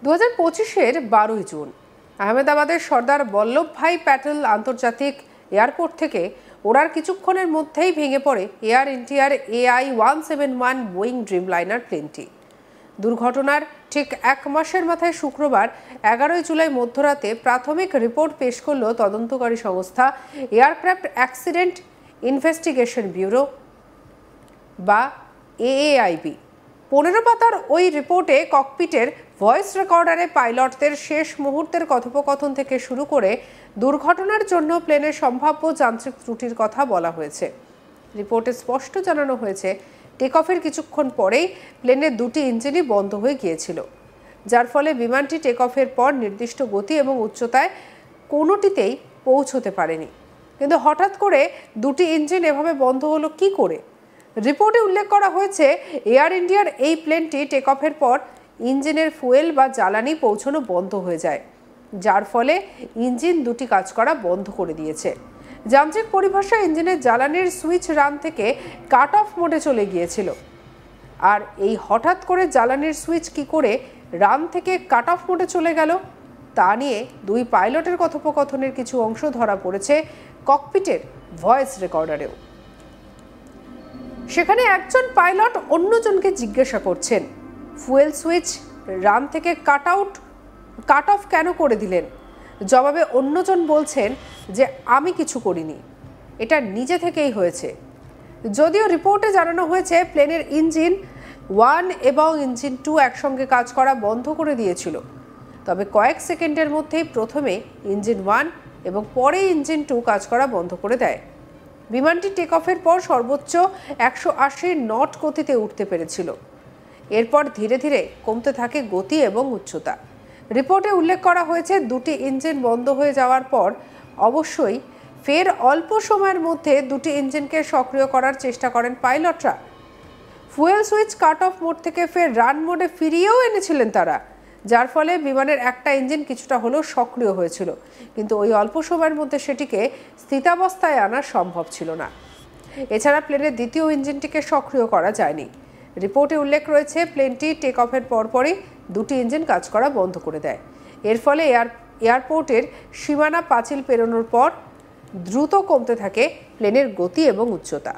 2025-এর 12ই June আহমেদাবাদের Sardar Vallabhbhai Patel আন্তর্জাতিক airport থেকে ওড়ার কিছুক্ষণের মধ্যেই ভেঙে পড়ে এয়ার ইন্ডিয়ার AI-171 বোয়িং ড্রিমলাইনার প্লেনটি। দুর্ঘটনার ঠিক এক মাসের মাথায় শুক্রবার 11ই জুলাই মধ্যরাতে প্রাথমিক রিপোর্ট পেশ করল তদন্তকারী সংস্থা এয়ারক্রাফট অ্যাক্সিডেন্ট ইনভেস্টিগেশন ব্যুরো বা AAIB। 15 পাতার ওই রিপোর্টে ককপিটের ভয়েস রেকর্ডারে পাইলটদের শেষ মুহূর্তের কথোপকথন থেকে শুরু করে দুর্ঘটনার জন্য প্লেনের সম্ভাব্য যান্ত্রিক ত্রুটির কথা বলা হয়েছে। রিপোর্টে স্পষ্ট জানানো হয়েছে, টেক অফের কিছুক্ষণ পরেই প্লেনের দুটি ইঞ্জিনই বন্ধ হয়ে গিয়েছিল, যার ফলে বিমানটি টেক অফের পর নির্দিষ্ট গতি এবং উচ্চতায় কোনোটিতেই পৌঁছতে পারেনি। কিন্তু হঠাৎ করে দুটি ইঞ্জিন এভাবে বন্ধ হলো কী করে? রিপোর্টে উল্লেখ করা হয়েছে, এয়ার ইন্ডিয়ার এই প্লেনটি টেক অফের পর ইঞ্জিনের ফুয়েল বা জ্বালানি পৌঁছানো বন্ধ হয়ে যায়, যার ফলে ইঞ্জিন দুটি কাজ করা বন্ধ করে দিয়েছে। যান্ত্রিক পরিভাষায় ইঞ্জিনের জ্বালানির সুইচ রান থেকে কাট অফ মোডে চলে গিয়েছিল। আর এই হঠাৎ করে জ্বালানির সুইচ কি করে রান থেকে কাট অফ মোডে চলে গেল তা নিয়ে দুই পাইলটের কথোপকথনের কিছু অংশ ধরা পড়েছে ককপিটের ভয়েস রেকর্ডারেও। সেখানে একজন পাইলট অন্যজনকে জিজ্ঞাসা করছেন, ফুয়েল সুইচ রান থেকে কাট অফ কেন করে দিলেন? জবাবে অন্যজন বলছেন যে আমি কিছু করিনি, এটা নিজে থেকেই হয়েছে। যদিও রিপোর্টে জানানো হয়েছে প্লেনের ইঞ্জিন 1 এবং ইঞ্জিন 2 একসঙ্গে কাজ করা বন্ধ করে দিয়েছিল, তবে কয়েক সেকেন্ডের মধ্যেই প্রথমে ইঞ্জিন 1 এবং পরে ইঞ্জিন 2 কাজ করা বন্ধ করে দেয়। বিমানটি টেক অফের পর সর্বোচ্চ 180 নট গতিতে উঠতে পেরেছিল। এরপর ধীরে ধীরে কমতে থাকে গতি এবং উচ্চতা। রিপোর্টে উল্লেখ করা হয়েছে, দুটি ইঞ্জিন বন্ধ হয়ে যাওয়ার পর অবশ্যই ফের অল্প সময়ের মধ্যে দুটি ইঞ্জিনকে সক্রিয় করার চেষ্টা করেন পাইলটরা। Fuel switch cut off mode থেকে ফের রান মোডে ফিরিয়েও এনেছিলেন তারা, যার ফলে বিমানের একটা ইঞ্জিন কিছুটা হলেও সক্রিয় হয়েছিল, কিন্তু ওই অল্প সময়ের মধ্যে সেটিকে স্থিতাবস্থায় আনা সম্ভব ছিল না। এছাড়া প্লেনের দ্বিতীয় ইঞ্জিনটিকে সক্রিয় করা যায়নি। রিপোর্টে উল্লেখ রয়েছে, প্লেনটি টেক অফের পরপরই দুটি ইঞ্জিন কাজ করা বন্ধ করে দেয়। এর ফলে এয়ারপোর্টের সীমানা পাঁচিল পেরোনোর পর দ্রুত কমতে থাকে প্লেনের গতি এবং উচ্চতা।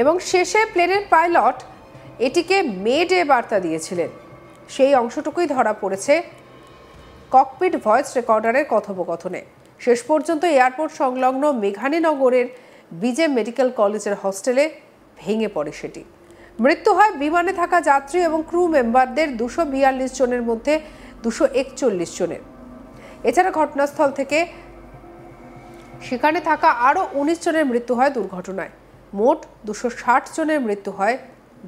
এবং শেষে প্লেনের পাইলট এটিকে মে ডে বার্তা দিয়েছিলেন, সেই অংশটুকুই ধরা পড়েছে ককপিট ভয়েস রেকর্ডারের কথোপকথনে। শেষ পর্যন্ত এয়ারপোর্ট সংলগ্ন মেঘানীনগরের বিজে মেডিকেল কলেজের হস্টেলে ভেঙে পড়ে সেটি। মৃত্যু হয় বিমানে থাকা যাত্রী এবং ক্রু মেম্বারদের 242 জনের মধ্যে 241 জনের। এছাড়া ঘটনাস্থল থেকে সেখানে থাকা আরও 19 জনের মৃত্যু হয় দুর্ঘটনায়। মোট 260 জনের মৃত্যু হয়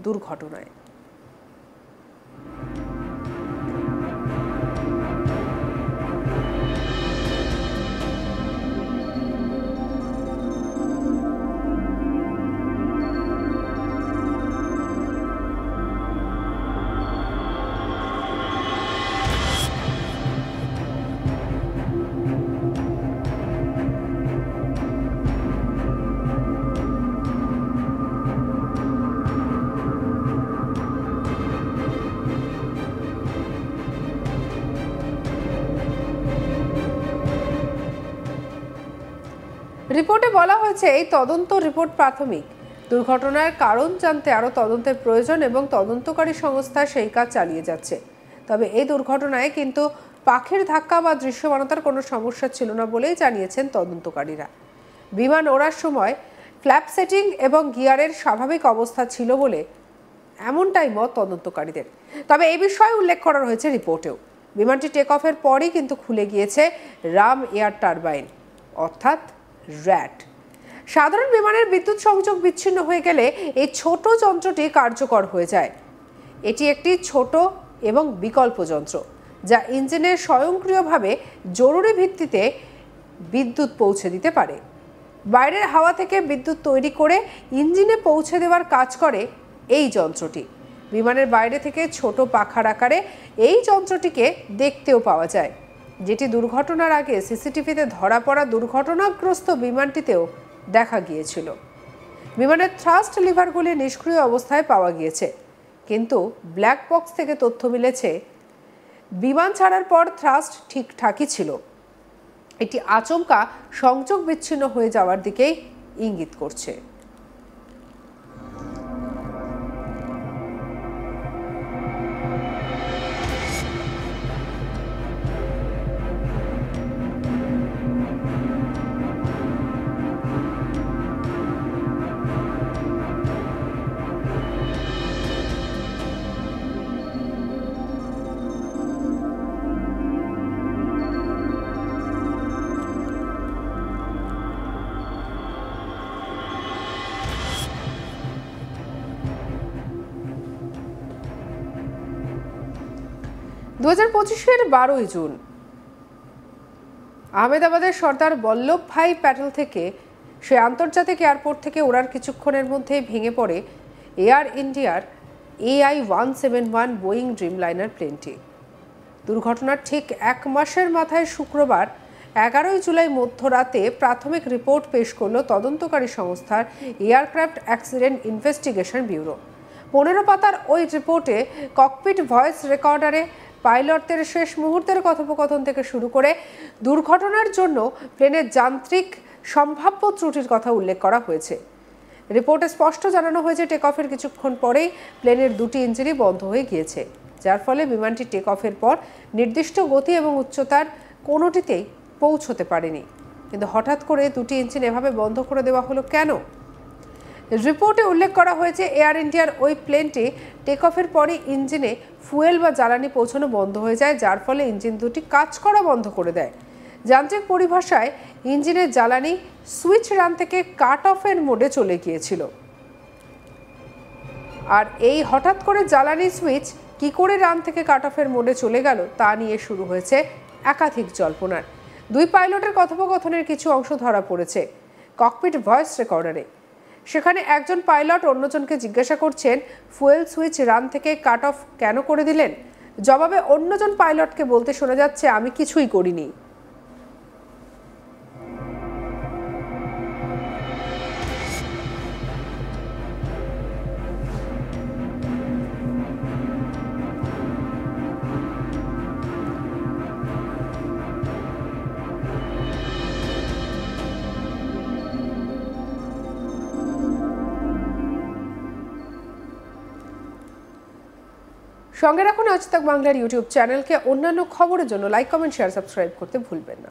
দুর্ঘটনায়। রিপোর্টে বলা হয়েছে, এই তদন্ত রিপোর্ট প্রাথমিক। দুর্ঘটনার কারণ জানতে আরও তদন্তের প্রয়োজন এবং তদন্তকারী সংস্থা সেই কাজ চালিয়ে যাচ্ছে। তবে এই দুর্ঘটনায় কিন্তু পাখির ধাক্কা বা দৃশ্যমানতার কোনো সমস্যা ছিল না বলেই জানিয়েছেন তদন্তকারীরা। বিমান ওড়ার সময় ফ্ল্যাপ সেটিং এবং গিয়ারের স্বাভাবিক অবস্থা ছিল বলে এমনটাই মত তদন্তকারীদের। তবে এই বিষয়ে উল্লেখ করা হয়েছে রিপোর্টেও, বিমানটি টেক অফের পরই কিন্তু খুলে গিয়েছে রাম এয়ার টারবাইন অর্থাৎ র্যাট। সাধারণ বিমানের বিদ্যুৎ সংযোগ বিচ্ছিন্ন হয়ে গেলে এই ছোট যন্ত্রটি কার্যকর হয়ে যায়। এটি একটি ছোট এবং বিকল্প যন্ত্র, যা ইঞ্জিনের স্বয়ংক্রিয়ভাবে জরুরি ভিত্তিতে বিদ্যুৎ পৌঁছে দিতে পারে। বাইরের হাওয়া থেকে বিদ্যুৎ তৈরি করে ইঞ্জিনে পৌঁছে দেওয়ার কাজ করে এই যন্ত্রটি। বিমানের বাইরে থেকে ছোট পাখার আকারে এই যন্ত্রটিকে দেখতেও পাওয়া যায়। যেটি দুর্ঘটনার আগে সিসিটিভিতে ধরা পড়া দুর্ঘটনাগ্রস্ত বিমানটিতেও দেখা গিয়েছিল। বিমানের থ্রাস্ট লিভারগুলি নিষ্ক্রিয় অবস্থায় পাওয়া গিয়েছে, কিন্তু ব্ল্যাক বক্স থেকে তথ্য মিলেছে বিমান ছাড়ার পর থ্রাস্ট ঠিকঠাকই ছিল। এটি আচমকা সংযোগ বিচ্ছিন্ন হয়ে যাওয়ার দিকেই ইঙ্গিত করছে। দু 2025-এর 12ই জুন আহমেদাবাদের সর্দার বল্লভ ভাই প্যাটেল থেকে সে আন্তর্জাতিক এয়ারপোর্ট থেকে ওড়ার কিছুক্ষণের মধ্যেই ভেঙে পড়ে এয়ার ইন্ডিয়ার AI-171 বোয়িং ড্রিমলাইনার প্লেনটি। দুর্ঘটনার ঠিক এক মাসের মাথায় শুক্রবার 11ই জুলাই মধ্যরাতে প্রাথমিক রিপোর্ট পেশ করল তদন্তকারী সংস্থার এয়ারক্রাফট অ্যাক্সিডেন্ট ইনভেস্টিগেশন ব্যুরো। 15 পাতার ওই রিপোর্টে ককপিট ভয়েস রেকর্ডারে পাইলটদের শেষ মুহূর্তের কথোপকথন থেকে শুরু করে দুর্ঘটনার জন্য প্লেনের যান্ত্রিক সম্ভাব্য ত্রুটির কথা উল্লেখ করা হয়েছে। রিপোর্টে স্পষ্ট জানানো হয়েছে টেক অফের কিছুক্ষণ পরেই প্লেনের দুটি ইঞ্জিনই বন্ধ হয়ে গিয়েছে, যার ফলে বিমানটি টেক অফের পর নির্দিষ্ট গতি এবং উচ্চতার কোনোটিতেই পৌঁছতে পারেনি। কিন্তু হঠাৎ করে দুটি ইঞ্জিন এভাবে বন্ধ করে দেওয়া হলো কেন? রিপোর্টে উল্লেখ করা হয়েছে এয়ার ইন্ডিয়ার ওই প্লেনটি টেক অফের পরই ইঞ্জিনে ফুয়েল বা জ্বালানি পৌঁছানো বন্ধ হয়ে যায়, যার ফলে ইঞ্জিন দুটি কাজ করা বন্ধ করে দেয়। যান্ত্রিক পরিভাষায় ইঞ্জিনের জ্বালানি সুইচ রান থেকে কাট অফের মোডে চলে গিয়েছিল। আর এই হঠাৎ করে জ্বালানি সুইচ কি করে রান থেকে কাট অফের মোডে চলে গেল তা নিয়ে শুরু হয়েছে একাধিক জল্পনার। দুই পাইলটের কথোপকথনের কিছু অংশ ধরা পড়েছে ককপিট ভয়েস রেকর্ডারে। সেখানে একজন পাইলট অন্যজনকে জিজ্ঞাসা করছেন, ফুয়েল সুইচ রান থেকে কাট অফ কেন করে দিলেন? জবাবে অন্যজন পাইলটকে বলতে শোনা যাচ্ছে, আমি কিছুই করিনি। সঙ্গে রাখুন আজ তাক বাংলার ইউটিউব চ্যানেলকে। অন্যান্য খবরের জন্য লাইক, কমেন্ট, শেয়ার, সাবস্ক্রাইব করতে ভুলবেন না।